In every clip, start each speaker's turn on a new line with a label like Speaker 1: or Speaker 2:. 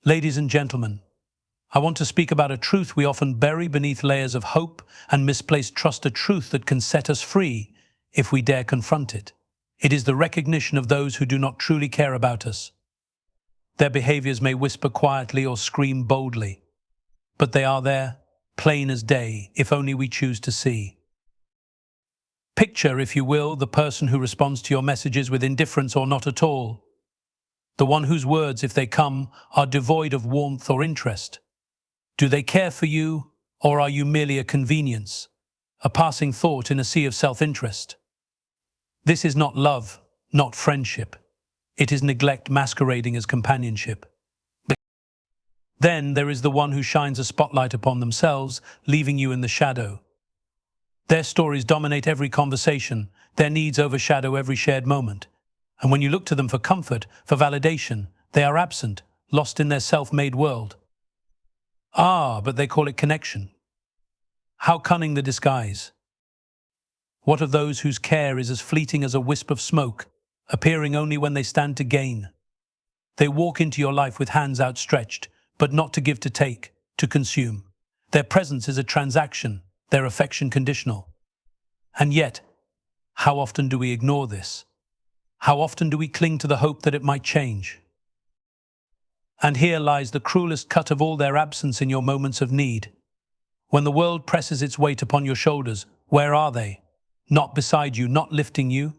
Speaker 1: Ladies and gentlemen, I want to speak about a truth we often bury beneath layers of hope and misplaced trust, a truth that can set us free if we dare confront it. It is the recognition of those who do not truly care about us. Their behaviors may whisper quietly or scream boldly, but they are there, plain as day, if only we choose to see. Picture, if you will, the person who responds to your messages with indifference or not at all. The one whose words, if they come, are devoid of warmth or interest. Do they care for you, or are you merely a convenience, a passing thought in a sea of self-interest? This is not love, not friendship. It is neglect masquerading as companionship. Then there is the one who shines a spotlight upon themselves, leaving you in the shadow. Their stories dominate every conversation, their needs overshadow every shared moment. And when you look to them for comfort, for validation, they are absent, lost in their self-made world. But they call it connection. How cunning the disguise. What of those whose care is as fleeting as a wisp of smoke, appearing only when they stand to gain? They walk into your life with hands outstretched, but not to give, to take, to consume. Their presence is a transaction, their affection conditional. And yet, how often do we ignore this? How often do we cling to the hope that it might change? And here lies the cruelest cut of all: their absence in your moments of need. When the world presses its weight upon your shoulders, where are they? Not beside you, not lifting you.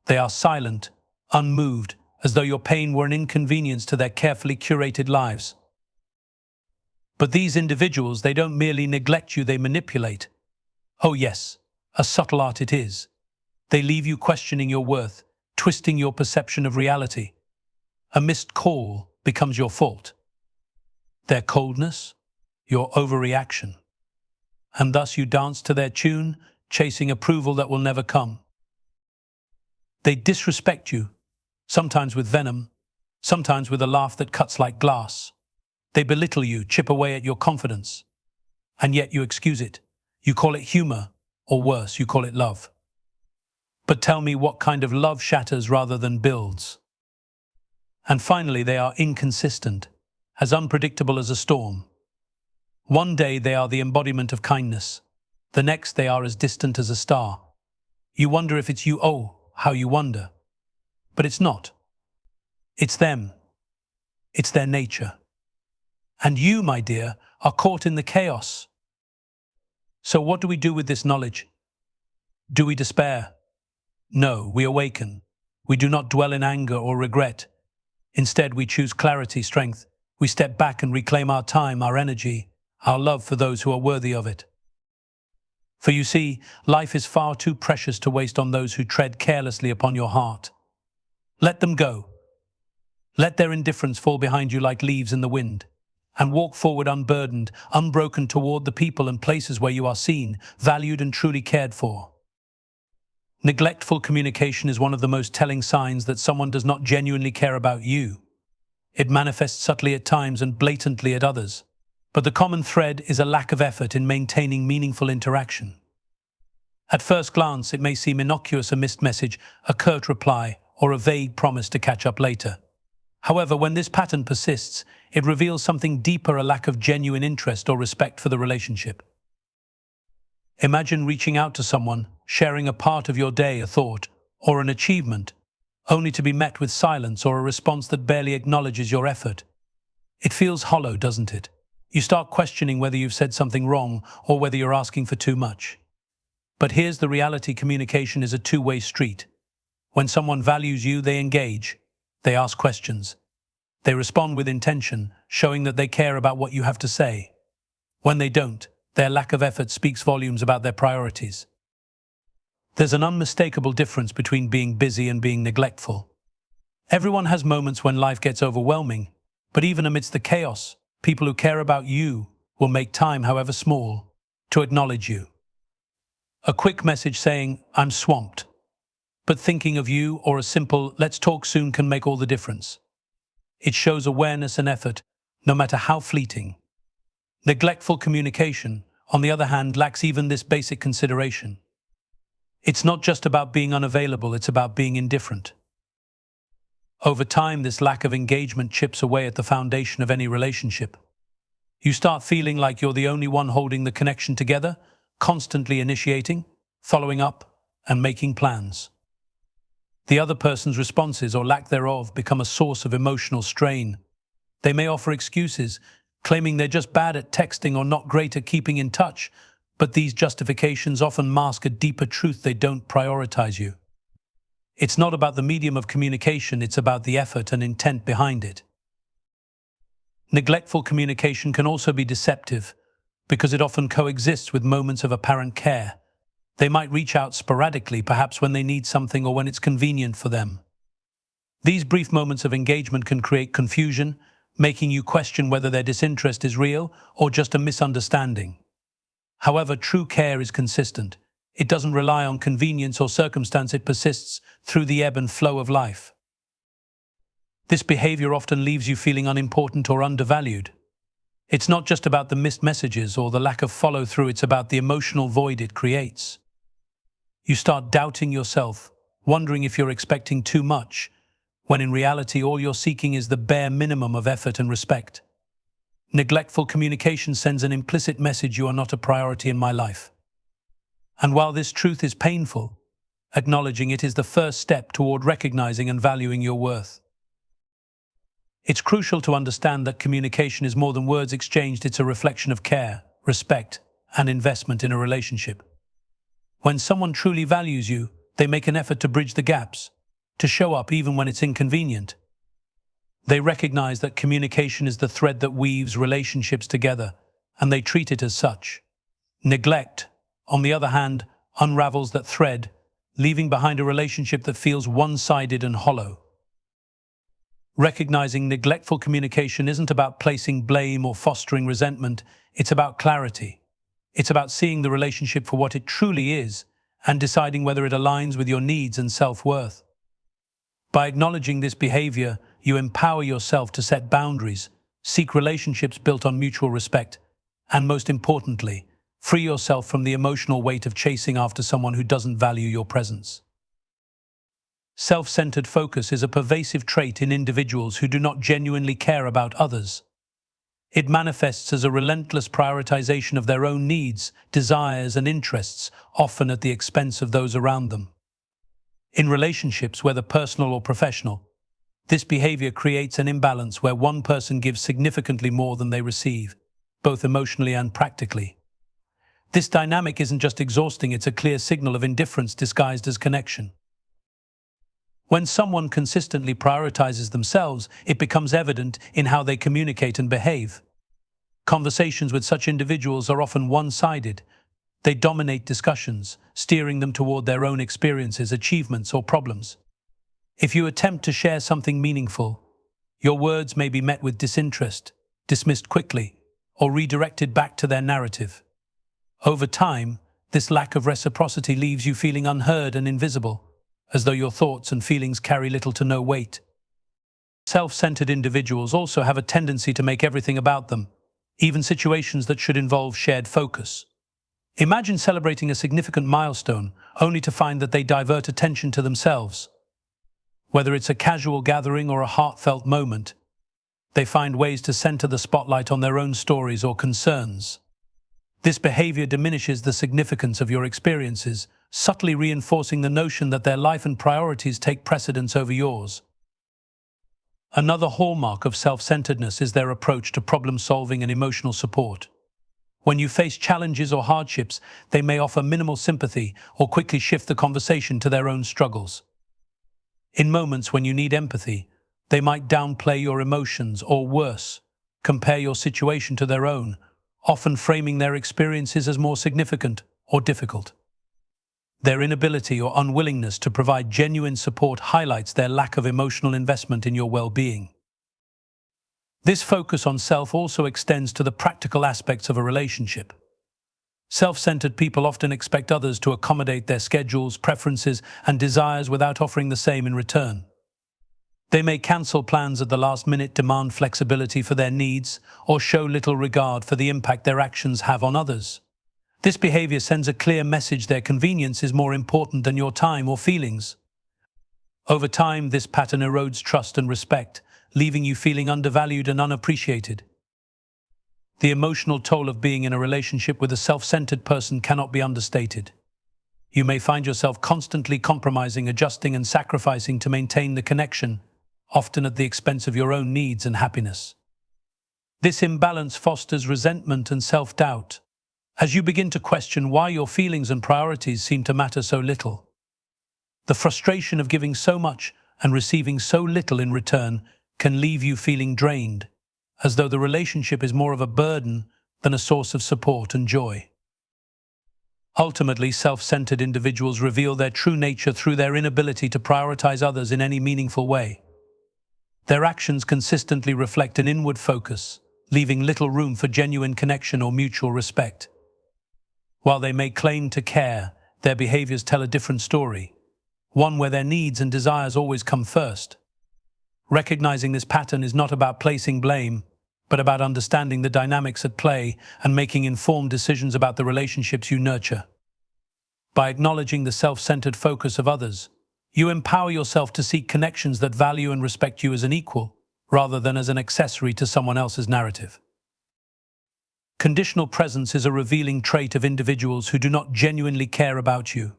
Speaker 1: They are silent, unmoved, as though your pain were an inconvenience to their carefully curated lives. But these individuals, they don't merely neglect you, they manipulate. Oh yes, a subtle art it is. They leave you questioning your worth, twisting your perception of reality. A missed call becomes your fault. Their coldness, your overreaction. And thus you dance to their tune, chasing approval that will never come. They disrespect you, sometimes with venom, sometimes with a laugh that cuts like glass. They belittle you, chip away at your confidence. And yet you excuse it. You call it humor, or worse, you call it love. But tell me, what kind of love shatters rather than builds? And finally, they are inconsistent, as unpredictable as a storm. One day they are the embodiment of kindness. The next they are as distant as a star. You wonder if it's you. Oh, how you wonder. But it's not. It's them. It's their nature. And you, my dear, are caught in the chaos. So what do we do with this knowledge? Do we despair? No, we awaken. We do not dwell in anger or regret. Instead, we choose clarity, strength. We step back and reclaim our time, our energy, our love for those who are worthy of it. For you see, life is far too precious to waste on those who tread carelessly upon your heart. Let them go. Let their indifference fall behind you like leaves in the wind, and walk forward unburdened, unbroken toward the people and places where you are seen, valued and truly cared for. Neglectful communication is one of the most telling signs that someone does not genuinely care about you. It manifests subtly at times and blatantly at others. But the common thread is a lack of effort in maintaining meaningful interaction. At first glance, it may seem innocuous: a missed message, a curt reply, or a vague promise to catch up later. However, when this pattern persists, it reveals something deeper: a lack of genuine interest or respect for the relationship. Imagine reaching out to someone, sharing a part of your day, a thought, or an achievement, only to be met with silence or a response that barely acknowledges your effort. It feels hollow, doesn't it? You start questioning whether you've said something wrong or whether you're asking for too much. But here's the reality: communication is a two-way street. When someone values you, they engage. They ask questions. They respond with intention, showing that they care about what you have to say. When they don't, their lack of effort speaks volumes about their priorities. There's an unmistakable difference between being busy and being neglectful. Everyone has moments when life gets overwhelming, but even amidst the chaos, people who care about you will make time, however small, to acknowledge you. A quick message saying, "I'm swamped, but thinking of you," or a simple "let's talk soon," can make all the difference. It shows awareness and effort, no matter how fleeting. Neglectful communication, on the other hand, lacks even this basic consideration. It's not just about being unavailable, it's about being indifferent. Over time, this lack of engagement chips away at the foundation of any relationship. You start feeling like you're the only one holding the connection together, constantly initiating, following up, and making plans. The other person's responses or lack thereof become a source of emotional strain. They may offer excuses, claiming they're just bad at texting or not great at keeping in touch, but these justifications often mask a deeper truth: they don't prioritize you. It's not about the medium of communication, it's about the effort and intent behind it. Neglectful communication can also be deceptive because it often coexists with moments of apparent care. They might reach out sporadically, perhaps when they need something or when it's convenient for them. These brief moments of engagement can create confusion, making you question whether their disinterest is real or just a misunderstanding. However, true care is consistent. It doesn't rely on convenience or circumstance, it persists through the ebb and flow of life. This behavior often leaves you feeling unimportant or undervalued. It's not just about the missed messages or the lack of follow-through, it's about the emotional void it creates. You start doubting yourself, wondering if you're expecting too much, when in reality all you're seeking is the bare minimum of effort and respect. Neglectful communication sends an implicit message: you are not a priority in my life. And while this truth is painful, acknowledging it is the first step toward recognizing and valuing your worth. It's crucial to understand that communication is more than words exchanged, it's a reflection of care, respect, and investment in a relationship. When someone truly values you, they make an effort to bridge the gaps, to show up even when it's inconvenient. They recognize that communication is the thread that weaves relationships together, and they treat it as such. Neglect, on the other hand, unravels that thread, leaving behind a relationship that feels one-sided and hollow. Recognizing neglectful communication isn't about placing blame or fostering resentment, it's about clarity. It's about seeing the relationship for what it truly is and deciding whether it aligns with your needs and self-worth. By acknowledging this behavior, you empower yourself to set boundaries, seek relationships built on mutual respect, and most importantly, free yourself from the emotional weight of chasing after someone who doesn't value your presence. Self-centered focus is a pervasive trait in individuals who do not genuinely care about others. It manifests as a relentless prioritization of their own needs, desires, and interests, often at the expense of those around them. In relationships, whether personal or professional, this behavior creates an imbalance where one person gives significantly more than they receive, both emotionally and practically. This dynamic isn't just exhausting, it's a clear signal of indifference disguised as connection. When someone consistently prioritizes themselves, it becomes evident in how they communicate and behave. Conversations with such individuals are often one-sided. They dominate discussions, steering them toward their own experiences, achievements, or problems. If you attempt to share something meaningful, your words may be met with disinterest, dismissed quickly, or redirected back to their narrative. Over time, this lack of reciprocity leaves you feeling unheard and invisible, as though your thoughts and feelings carry little to no weight. Self-centered individuals also have a tendency to make everything about them, even situations that should involve shared focus. Imagine celebrating a significant milestone, only to find that they divert attention to themselves. Whether it's a casual gathering or a heartfelt moment, they find ways to center the spotlight on their own stories or concerns. This behavior diminishes the significance of your experiences, subtly reinforcing the notion that their life and priorities take precedence over yours. Another hallmark of self-centeredness is their approach to problem-solving and emotional support. When you face challenges or hardships, they may offer minimal sympathy or quickly shift the conversation to their own struggles. In moments when you need empathy, they might downplay your emotions or, worse, compare your situation to their own, often framing their experiences as more significant or difficult. Their inability or unwillingness to provide genuine support highlights their lack of emotional investment in your well-being. This focus on self also extends to the practical aspects of a relationship. Self-centered people often expect others to accommodate their schedules, preferences, and desires without offering the same in return. They may cancel plans at the last minute, demand flexibility for their needs, or show little regard for the impact their actions have on others. This behavior sends a clear message: their convenience is more important than your time or feelings. Over time, this pattern erodes trust and respect, leaving you feeling undervalued and unappreciated. The emotional toll of being in a relationship with a self-centered person cannot be understated. You may find yourself constantly compromising, adjusting, and sacrificing to maintain the connection, often at the expense of your own needs and happiness. This imbalance fosters resentment and self-doubt, as you begin to question why your feelings and priorities seem to matter so little. The frustration of giving so much and receiving so little in return can leave you feeling drained, as though the relationship is more of a burden than a source of support and joy. Ultimately, self-centered individuals reveal their true nature through their inability to prioritize others in any meaningful way. Their actions consistently reflect an inward focus, leaving little room for genuine connection or mutual respect. While they may claim to care, their behaviors tell a different story, one where their needs and desires always come first. Recognizing this pattern is not about placing blame, but about understanding the dynamics at play and making informed decisions about the relationships you nurture. By acknowledging the self-centered focus of others, you empower yourself to seek connections that value and respect you as an equal, rather than as an accessory to someone else's narrative. Conditional presence is a revealing trait of individuals who do not genuinely care about you.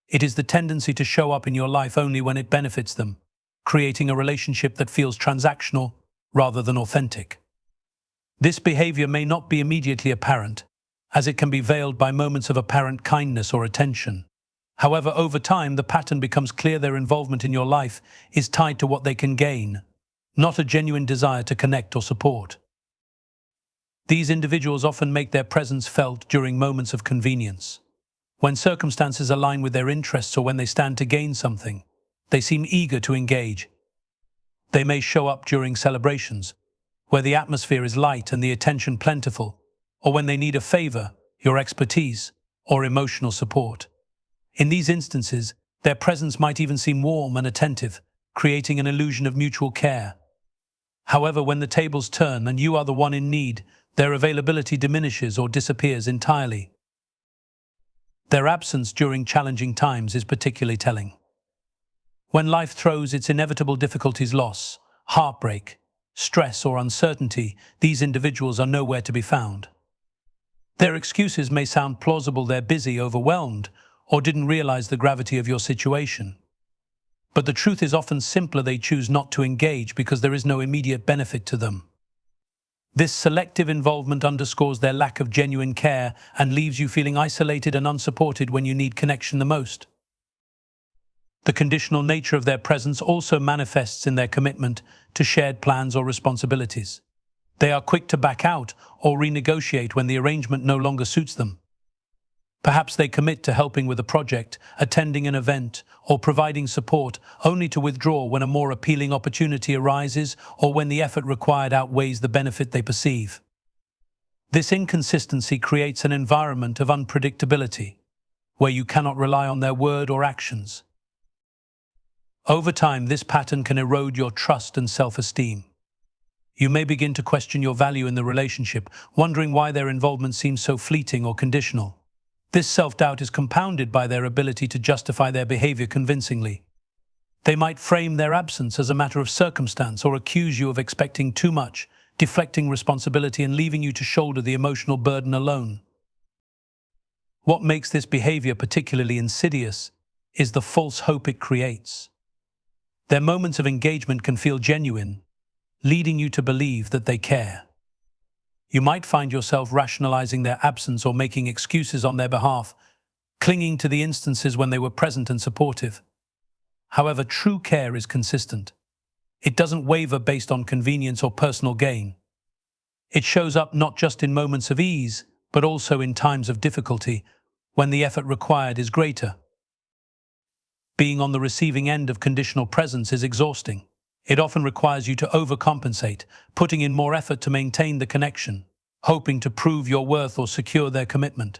Speaker 1: It is the tendency to show up in your life only when it benefits them, creating a relationship that feels transactional rather than authentic. This behavior may not be immediately apparent, as it can be veiled by moments of apparent kindness or attention. However, over time, the pattern becomes clear. Their involvement in your life is tied to what they can gain, not a genuine desire to connect or support. These individuals often make their presence felt during moments of convenience. When circumstances align with their interests or when they stand to gain something, they seem eager to engage. They may show up during celebrations, where the atmosphere is light and the attention plentiful, or when they need a favor, your expertise, or emotional support. In these instances, their presence might even seem warm and attentive, creating an illusion of mutual care. However, when the tables turn and you are the one in need, their availability diminishes or disappears entirely. Their absence during challenging times is particularly telling. When life throws its inevitable difficulties, loss, heartbreak, stress, or uncertainty, these individuals are nowhere to be found. Their excuses may sound plausible: they're busy, overwhelmed, or didn't realize the gravity of your situation. But the truth is often simpler: they choose not to engage because there is no immediate benefit to them. This selective involvement underscores their lack of genuine care and leaves you feeling isolated and unsupported when you need connection the most. The conditional nature of their presence also manifests in their commitment to shared plans or responsibilities. They are quick to back out or renegotiate when the arrangement no longer suits them. Perhaps they commit to helping with a project, attending an event, or providing support, only to withdraw when a more appealing opportunity arises or when the effort required outweighs the benefit they perceive. This inconsistency creates an environment of unpredictability, where you cannot rely on their word or actions. Over time, this pattern can erode your trust and self-esteem. You may begin to question your value in the relationship, wondering why their involvement seems so fleeting or conditional. This self-doubt is compounded by their ability to justify their behavior convincingly. They might frame their absence as a matter of circumstance or accuse you of expecting too much, deflecting responsibility and leaving you to shoulder the emotional burden alone. What makes this behavior particularly insidious is the false hope it creates. Their moments of engagement can feel genuine, leading you to believe that they care. You might find yourself rationalizing their absence or making excuses on their behalf, clinging to the instances when they were present and supportive. However, true care is consistent. It doesn't waver based on convenience or personal gain. It shows up not just in moments of ease, but also in times of difficulty, when the effort required is greater. Being on the receiving end of conditional presence is exhausting. It often requires you to overcompensate, putting in more effort to maintain the connection, hoping to prove your worth or secure their commitment.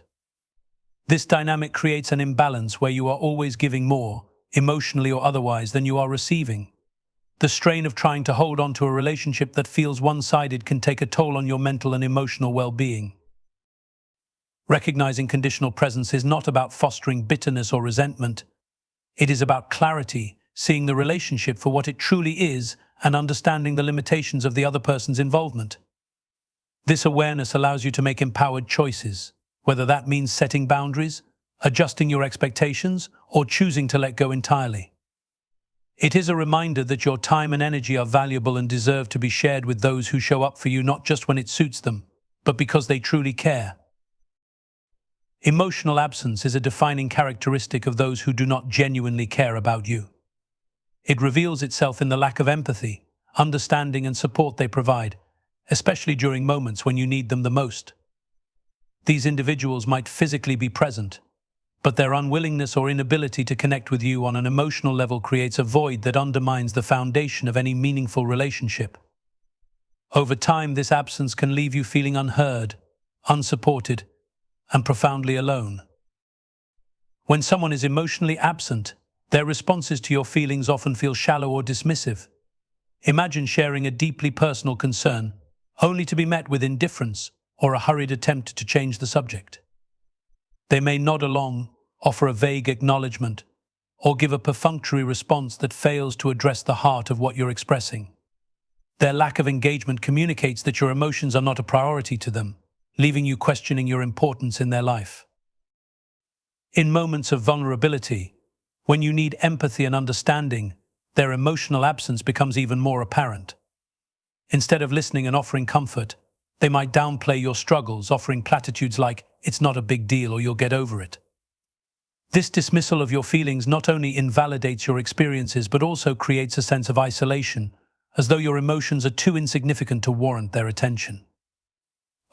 Speaker 1: This dynamic creates an imbalance where you are always giving more, emotionally or otherwise, than you are receiving. The strain of trying to hold on to a relationship that feels one-sided can take a toll on your mental and emotional well-being. Recognizing conditional presence is not about fostering bitterness or resentment. It is about clarity, seeing the relationship for what it truly is and understanding the limitations of the other person's involvement. This awareness allows you to make empowered choices, whether that means setting boundaries, adjusting your expectations, or choosing to let go entirely. It is a reminder that your time and energy are valuable and deserve to be shared with those who show up for you not just when it suits them, but because they truly care. Emotional absence is a defining characteristic of those who do not genuinely care about you. It reveals itself in the lack of empathy, understanding, and support they provide, especially during moments when you need them the most. These individuals might physically be present, but their unwillingness or inability to connect with you on an emotional level creates a void that undermines the foundation of any meaningful relationship. Over time, this absence can leave you feeling unheard, unsupported, and profoundly alone. When someone is emotionally absent, their responses to your feelings often feel shallow or dismissive. Imagine sharing a deeply personal concern, only to be met with indifference or a hurried attempt to change the subject. They may nod along, offer a vague acknowledgement, or give a perfunctory response that fails to address the heart of what you're expressing. Their lack of engagement communicates that your emotions are not a priority to them, leaving you questioning your importance in their life. In moments of vulnerability, when you need empathy and understanding, their emotional absence becomes even more apparent. Instead of listening and offering comfort, they might downplay your struggles, offering platitudes like, "It's not a big deal," or "You'll get over it." This dismissal of your feelings not only invalidates your experiences but also creates a sense of isolation, as though your emotions are too insignificant to warrant their attention.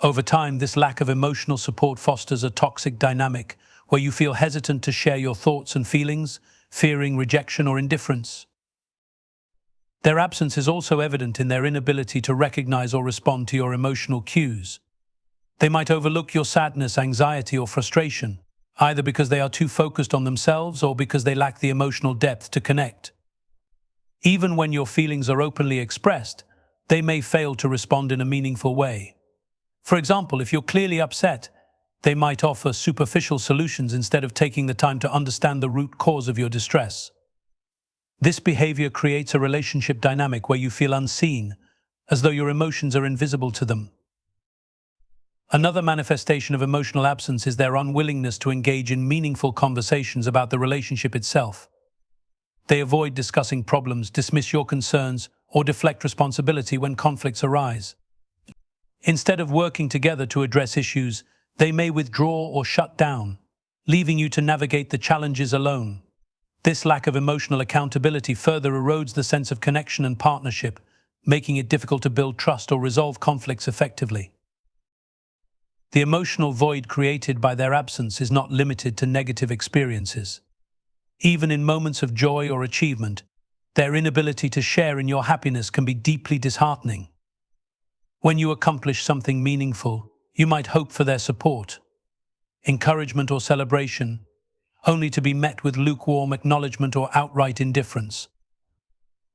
Speaker 1: Over time, this lack of emotional support fosters a toxic dynamic where you feel hesitant to share your thoughts and feelings, fearing rejection or indifference. Their absence is also evident in their inability to recognize or respond to your emotional cues. They might overlook your sadness, anxiety, or frustration, either because they are too focused on themselves or because they lack the emotional depth to connect. Even when your feelings are openly expressed, they may fail to respond in a meaningful way. For example, if you're clearly upset, they might offer superficial solutions instead of taking the time to understand the root cause of your distress. This behavior creates a relationship dynamic where you feel unseen, as though your emotions are invisible to them. Another manifestation of emotional absence is their unwillingness to engage in meaningful conversations about the relationship itself. They avoid discussing problems, dismiss your concerns, or deflect responsibility when conflicts arise. Instead of working together to address issues, they may withdraw or shut down, leaving you to navigate the challenges alone. This lack of emotional accountability further erodes the sense of connection and partnership, making it difficult to build trust or resolve conflicts effectively. The emotional void created by their absence is not limited to negative experiences. Even in moments of joy or achievement, their inability to share in your happiness can be deeply disheartening. When you accomplish something meaningful, you might hope for their support, encouragement, or celebration, only to be met with lukewarm acknowledgement or outright indifference.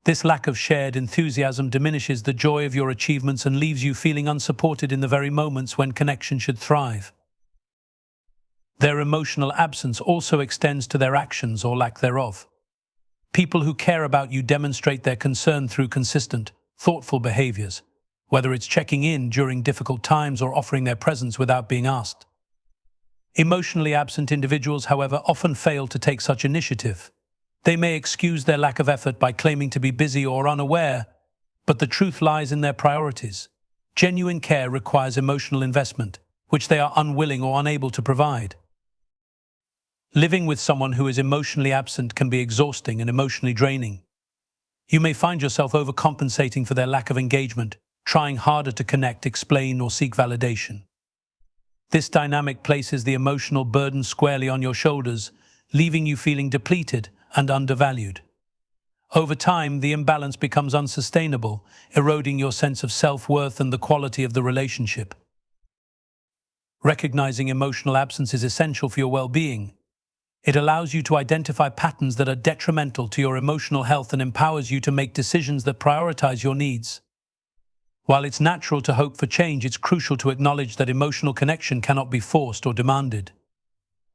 Speaker 1: This lack of shared enthusiasm diminishes the joy of your achievements and leaves you feeling unsupported in the very moments when connection should thrive. Their emotional absence also extends to their actions or lack thereof. People who care about you demonstrate their concern through consistent, thoughtful behaviors, whether it's checking in during difficult times or offering their presence without being asked. Emotionally absent individuals, however, often fail to take such initiative. They may excuse their lack of effort by claiming to be busy or unaware, but the truth lies in their priorities. Genuine care requires emotional investment, which they are unwilling or unable to provide. Living with someone who is emotionally absent can be exhausting and emotionally draining. You may find yourself overcompensating for their lack of engagement, trying harder to connect, explain, or seek validation. This dynamic places the emotional burden squarely on your shoulders, leaving you feeling depleted and undervalued. Over time, the imbalance becomes unsustainable, eroding your sense of self-worth and the quality of the relationship. Recognizing emotional absence is essential for your well-being. It allows you to identify patterns that are detrimental to your emotional health and empowers you to make decisions that prioritize your needs. While it's natural to hope for change, it's crucial to acknowledge that emotional connection cannot be forced or demanded.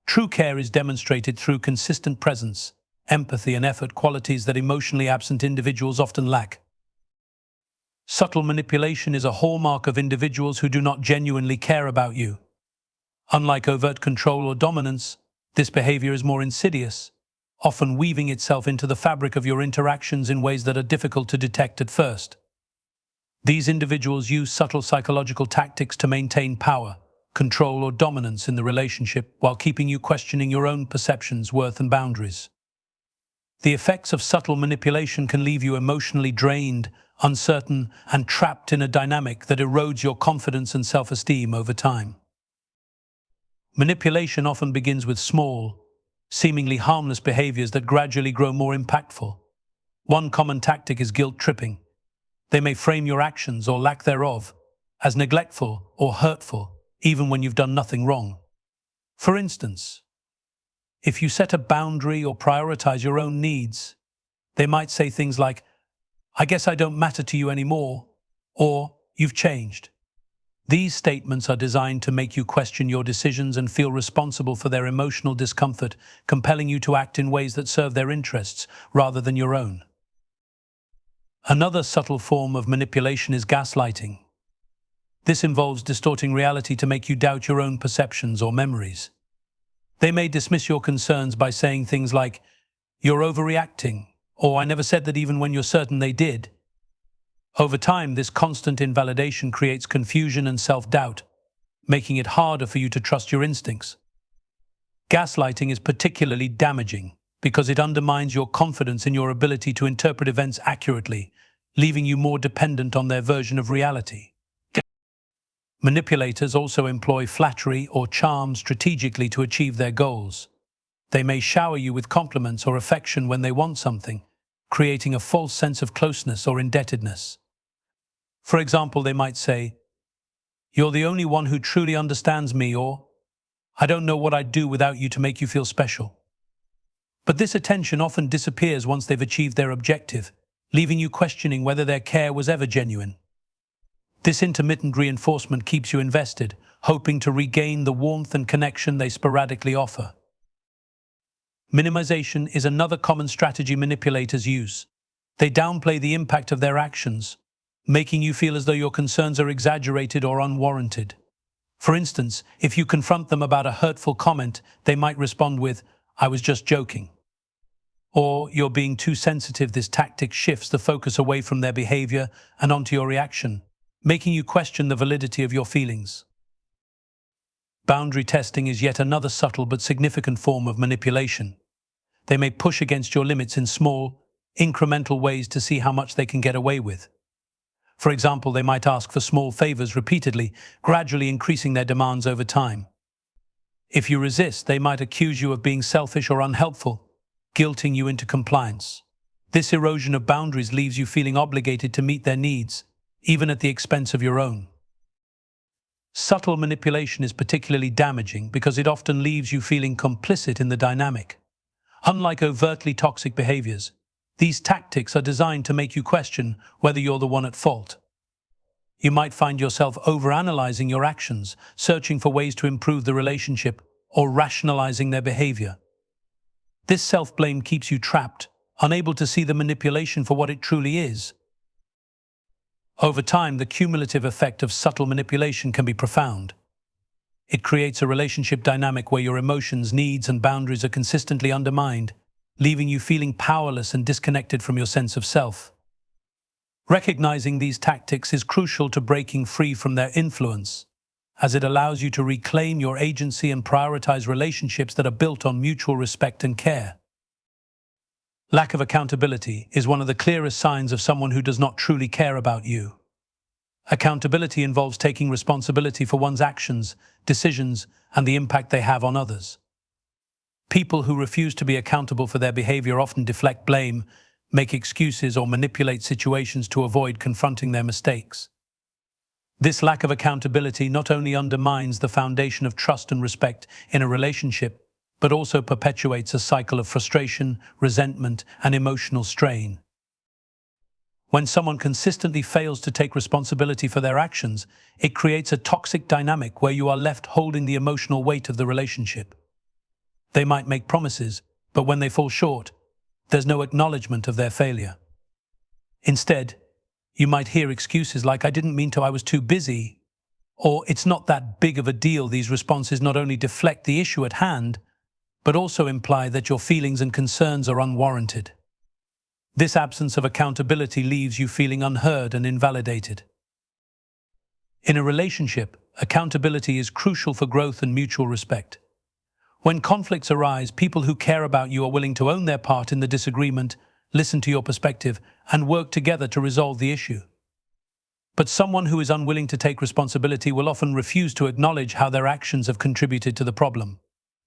Speaker 1: True care is demonstrated through consistent presence, empathy, and effort, qualities that emotionally absent individuals often lack. Subtle manipulation is a hallmark of individuals who do not genuinely care about you. Unlike overt control or dominance, this behavior is more insidious, often weaving itself into the fabric of your interactions in ways that are difficult to detect at first. These individuals use subtle psychological tactics to maintain power, control, or dominance in the relationship while keeping you questioning your own perceptions, worth, and boundaries. The effects of subtle manipulation can leave you emotionally drained, uncertain, and trapped in a dynamic that erodes your confidence and self-esteem over time. Manipulation often begins with small, seemingly harmless behaviors that gradually grow more impactful. One common tactic is guilt tripping. They may frame your actions, or lack thereof, as neglectful or hurtful, even when you've done nothing wrong. For instance, if you set a boundary or prioritize your own needs, they might say things like, "I guess I don't matter to you anymore," or "You've changed." These statements are designed to make you question your decisions and feel responsible for their emotional discomfort, compelling you to act in ways that serve their interests rather than your own. Another subtle form of manipulation is gaslighting. This involves distorting reality to make you doubt your own perceptions or memories. They may dismiss your concerns by saying things like, "You're overreacting," or "I never said that," even when you're certain they did. Over time, this constant invalidation creates confusion and self-doubt, making it harder for you to trust your instincts. Gaslighting is particularly damaging because it undermines your confidence in your ability to interpret events accurately, leaving you more dependent on their version of reality. Manipulators also employ flattery or charm strategically to achieve their goals. They may shower you with compliments or affection when they want something, creating a false sense of closeness or indebtedness. For example, they might say, "You're the only one who truly understands me," or "I don't know what I'd do without you," to make you feel special. But this attention often disappears once they've achieved their objective, leaving you questioning whether their care was ever genuine. This intermittent reinforcement keeps you invested, hoping to regain the warmth and connection they sporadically offer. Minimization is another common strategy manipulators use. They downplay the impact of their actions, making you feel as though your concerns are exaggerated or unwarranted. For instance, if you confront them about a hurtful comment, they might respond with, "I was just joking." Or, "You're being too sensitive." This tactic shifts the focus away from their behavior and onto your reaction, making you question the validity of your feelings. Boundary testing is yet another subtle but significant form of manipulation. They may push against your limits in small, incremental ways to see how much they can get away with. For example, they might ask for small favors repeatedly, gradually increasing their demands over time. If you resist, they might accuse you of being selfish or unhelpful, guilting you into compliance. This erosion of boundaries leaves you feeling obligated to meet their needs, even at the expense of your own. Subtle manipulation is particularly damaging because it often leaves you feeling complicit in the dynamic. Unlike overtly toxic behaviors, these tactics are designed to make you question whether you're the one at fault. You might find yourself overanalyzing your actions, searching for ways to improve the relationship, or rationalizing their behavior. This self-blame keeps you trapped, unable to see the manipulation for what it truly is. Over time, the cumulative effect of subtle manipulation can be profound. It creates a relationship dynamic where your emotions, needs, and boundaries are consistently undermined, leaving you feeling powerless and disconnected from your sense of self. Recognizing these tactics is crucial to breaking free from their influence, as it allows you to reclaim your agency and prioritize relationships that are built on mutual respect and care. Lack of accountability is one of the clearest signs of someone who does not truly care about you. Accountability involves taking responsibility for one's actions, decisions, and the impact they have on others. People who refuse to be accountable for their behavior often deflect blame, make excuses, or manipulate situations to avoid confronting their mistakes. This lack of accountability not only undermines the foundation of trust and respect in a relationship, but also perpetuates a cycle of frustration, resentment, and emotional strain. When someone consistently fails to take responsibility for their actions, it creates a toxic dynamic where you are left holding the emotional weight of the relationship. They might make promises, but when they fall short, there's no acknowledgement of their failure. Instead, you might hear excuses like, "I didn't mean to, I was too busy," or "it's not that big of a deal." These responses not only deflect the issue at hand, but also imply that your feelings and concerns are unwarranted. This absence of accountability leaves you feeling unheard and invalidated. In a relationship, accountability is crucial for growth and mutual respect. When conflicts arise, people who care about you are willing to own their part in the disagreement, listen to your perspective, and work together to resolve the issue. But someone who is unwilling to take responsibility will often refuse to acknowledge how their actions have contributed to the problem.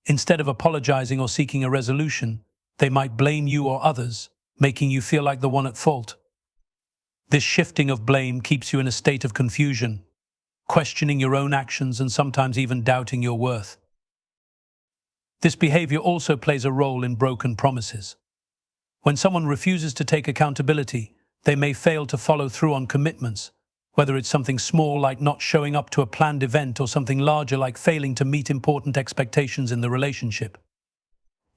Speaker 1: Instead of apologizing or seeking a resolution, they might blame you or others, making you feel like the one at fault. This shifting of blame keeps you in a state of confusion, questioning your own actions and sometimes even doubting your worth. This behavior also plays a role in broken promises. When someone refuses to take accountability, they may fail to follow through on commitments, whether it's something small like not showing up to a planned event or something larger like failing to meet important expectations in the relationship.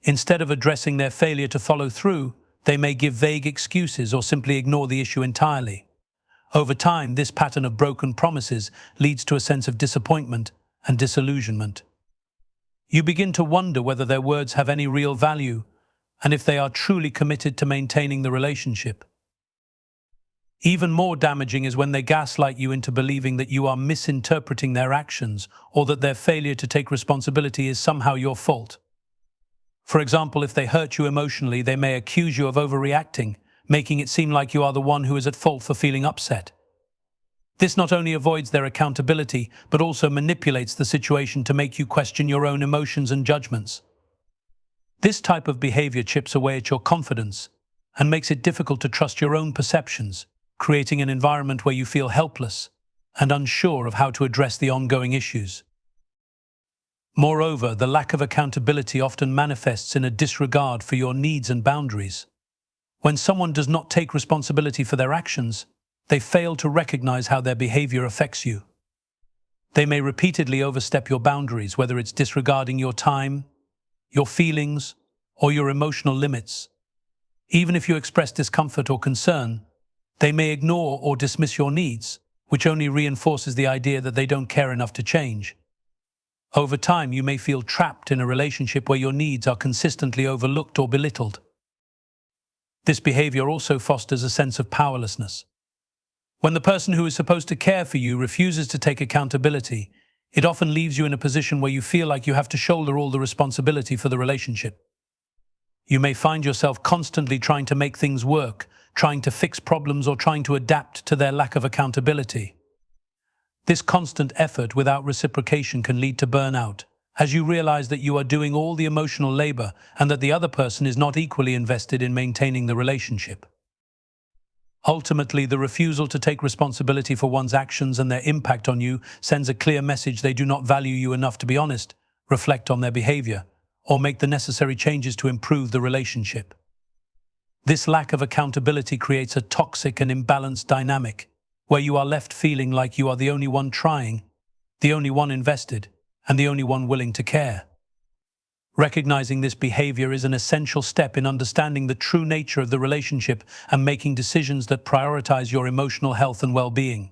Speaker 1: Instead of addressing their failure to follow through, they may give vague excuses or simply ignore the issue entirely. Over time, this pattern of broken promises leads to a sense of disappointment and disillusionment. You begin to wonder whether their words have any real value and if they are truly committed to maintaining the relationship. Even more damaging is when they gaslight you into believing that you are misinterpreting their actions or that their failure to take responsibility is somehow your fault. For example, if they hurt you emotionally, they may accuse you of overreacting, making it seem like you are the one who is at fault for feeling upset. This not only avoids their accountability, but also manipulates the situation to make you question your own emotions and judgments. This type of behavior chips away at your confidence and makes it difficult to trust your own perceptions, creating an environment where you feel helpless and unsure of how to address the ongoing issues. Moreover, the lack of accountability often manifests in a disregard for your needs and boundaries. When someone does not take responsibility for their actions, they fail to recognize how their behavior affects you. They may repeatedly overstep your boundaries, whether it's disregarding your time, your feelings, or your emotional limits. Even if you express discomfort or concern, they may ignore or dismiss your needs, which only reinforces the idea that they don't care enough to change. Over time, you may feel trapped in a relationship where your needs are consistently overlooked or belittled. This behavior also fosters a sense of powerlessness. When the person who is supposed to care for you refuses to take accountability, it often leaves you in a position where you feel like you have to shoulder all the responsibility for the relationship. You may find yourself constantly trying to make things work, trying to fix problems or trying to adapt to their lack of accountability. This constant effort without reciprocation can lead to burnout, as you realize that you are doing all the emotional labor and that the other person is not equally invested in maintaining the relationship. Ultimately, the refusal to take responsibility for one's actions and their impact on you sends a clear message they do not value you enough to be honest, reflect on their behavior, or make the necessary changes to improve the relationship. This lack of accountability creates a toxic and imbalanced dynamic, where you are left feeling like you are the only one trying, the only one invested, and the only one willing to care. Recognizing this behavior is an essential step in understanding the true nature of the relationship and making decisions that prioritize your emotional health and well-being.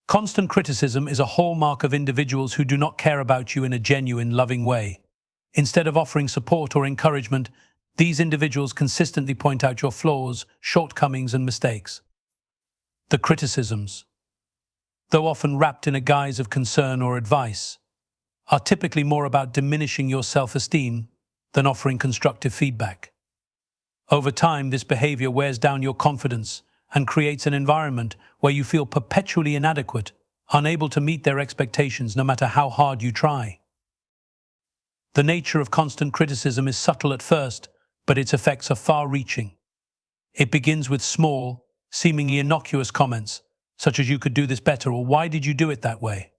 Speaker 1: Constant criticism is a hallmark of individuals who do not care about you in a genuine, loving way. Instead of offering support or encouragement, these individuals consistently point out your flaws, shortcomings, and mistakes. The criticisms, though often wrapped in a guise of concern or advice, are typically more about diminishing your self-esteem than offering constructive feedback. Over time, this behavior wears down your confidence and creates an environment where you feel perpetually inadequate, unable to meet their expectations no matter how hard you try. The nature of constant criticism is subtle at first, but its effects are far-reaching. It begins with small, seemingly innocuous comments, such as "you could do this better" or "why did you do it that way?"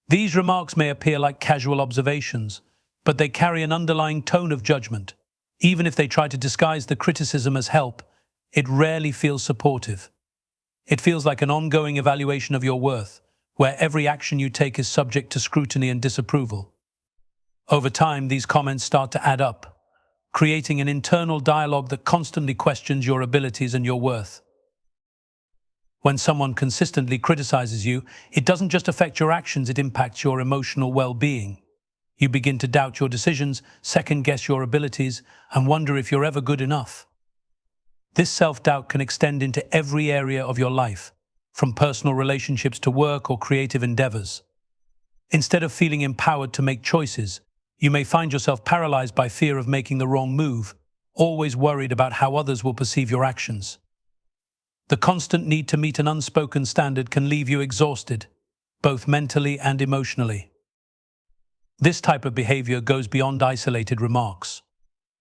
Speaker 1: These remarks may appear like casual observations, but they carry an underlying tone of judgment. Even if they try to disguise the criticism as help, it rarely feels supportive. It feels like an ongoing evaluation of your worth, where every action you take is subject to scrutiny and disapproval. Over time, these comments start to add up, creating an internal dialogue that constantly questions your abilities and your worth. When someone consistently criticizes you, it doesn't just affect your actions, it impacts your emotional well-being. You begin to doubt your decisions, second-guess your abilities, and wonder if you're ever good enough. This self-doubt can extend into every area of your life, from personal relationships to work or creative endeavors. Instead of feeling empowered to make choices, you may find yourself paralyzed by fear of making the wrong move, always worried about how others will perceive your actions. The constant need to meet an unspoken standard can leave you exhausted, both mentally and emotionally. This type of behavior goes beyond isolated remarks.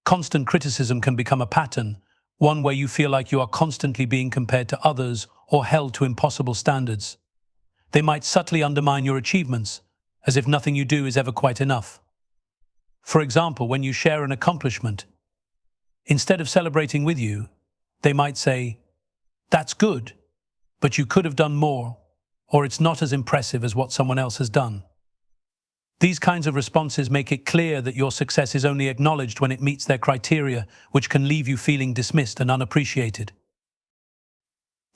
Speaker 1: Constant criticism can become a pattern, one where you feel like you are constantly being compared to others or held to impossible standards. They might subtly undermine your achievements, as if nothing you do is ever quite enough. For example, when you share an accomplishment, instead of celebrating with you, they might say, "That's good, but you could have done more," or "It's not as impressive as what someone else has done." These kinds of responses make it clear that your success is only acknowledged when it meets their criteria, which can leave you feeling dismissed and unappreciated.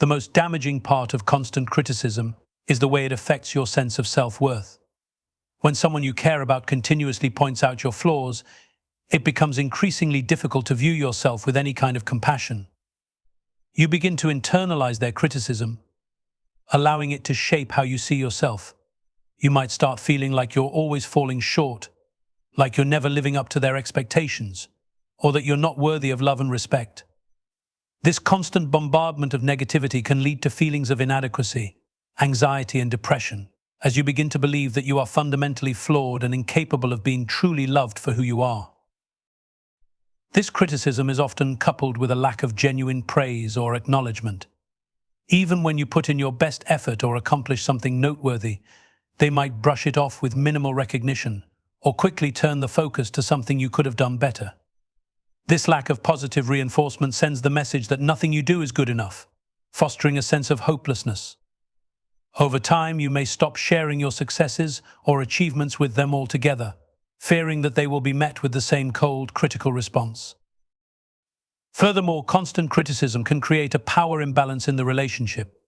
Speaker 1: The most damaging part of constant criticism is the way it affects your sense of self-worth. When someone you care about continuously points out your flaws, it becomes increasingly difficult to view yourself with any kind of compassion. You begin to internalize their criticism, allowing it to shape how you see yourself. You might start feeling like you're always falling short, like you're never living up to their expectations, or that you're not worthy of love and respect. This constant bombardment of negativity can lead to feelings of inadequacy, anxiety, and depression, as you begin to believe that you are fundamentally flawed and incapable of being truly loved for who you are. This criticism is often coupled with a lack of genuine praise or acknowledgement. Even when you put in your best effort or accomplish something noteworthy, they might brush it off with minimal recognition or quickly turn the focus to something you could have done better. This lack of positive reinforcement sends the message that nothing you do is good enough, fostering a sense of hopelessness. Over time, you may stop sharing your successes or achievements with them altogether, fearing that they will be met with the same cold, critical response. Furthermore, constant criticism can create a power imbalance in the relationship.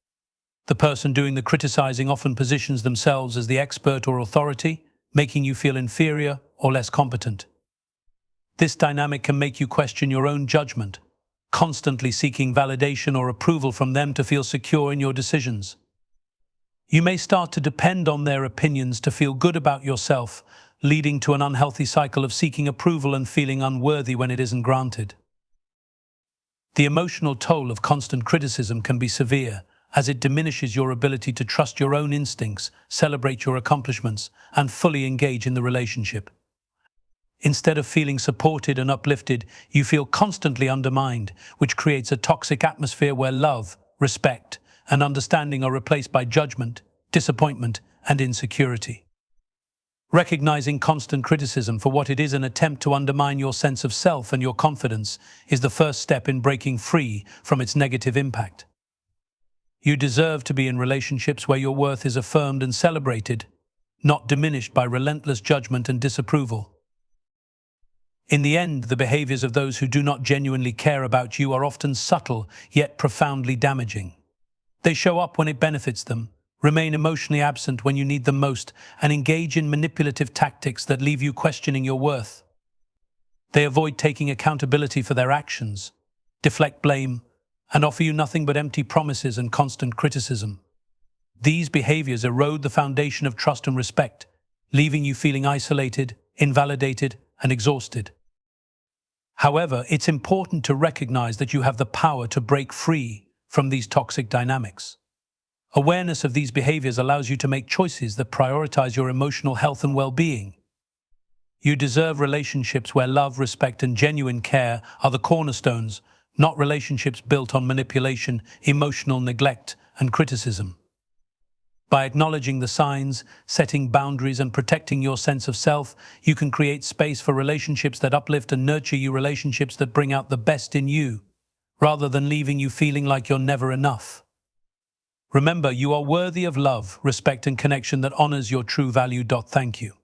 Speaker 1: The person doing the criticizing often positions themselves as the expert or authority, making you feel inferior or less competent. This dynamic can make you question your own judgment, constantly seeking validation or approval from them to feel secure in your decisions. You may start to depend on their opinions to feel good about yourself, leading to an unhealthy cycle of seeking approval and feeling unworthy when it isn't granted. The emotional toll of constant criticism can be severe, as it diminishes your ability to trust your own instincts, celebrate your accomplishments, and fully engage in the relationship. Instead of feeling supported and uplifted, you feel constantly undermined, which creates a toxic atmosphere where love, respect, and understanding are replaced by judgment, disappointment, and insecurity. Recognizing constant criticism for what it is, an attempt to undermine your sense of self and your confidence, is the first step in breaking free from its negative impact. You deserve to be in relationships where your worth is affirmed and celebrated, not diminished by relentless judgment and disapproval. In the end, the behaviors of those who do not genuinely care about you are often subtle, yet profoundly damaging. They show up when it benefits them, remain emotionally absent when you need them most, and engage in manipulative tactics that leave you questioning your worth. They avoid taking accountability for their actions, deflect blame, and offer you nothing but empty promises and constant criticism. These behaviors erode the foundation of trust and respect, leaving you feeling isolated, invalidated, and exhausted. However, it's important to recognize that you have the power to break free from these toxic dynamics. Awareness of these behaviors allows you to make choices that prioritize your emotional health and well-being. You deserve relationships where love, respect, and genuine care are the cornerstones, not relationships built on manipulation, emotional neglect, and criticism. By acknowledging the signs, setting boundaries, and protecting your sense of self, you can create space for relationships that uplift and nurture you, relationships that bring out the best in you, rather than leaving you feeling like you're never enough. Remember, you are worthy of love, respect, and connection that honors your true value. Thank you.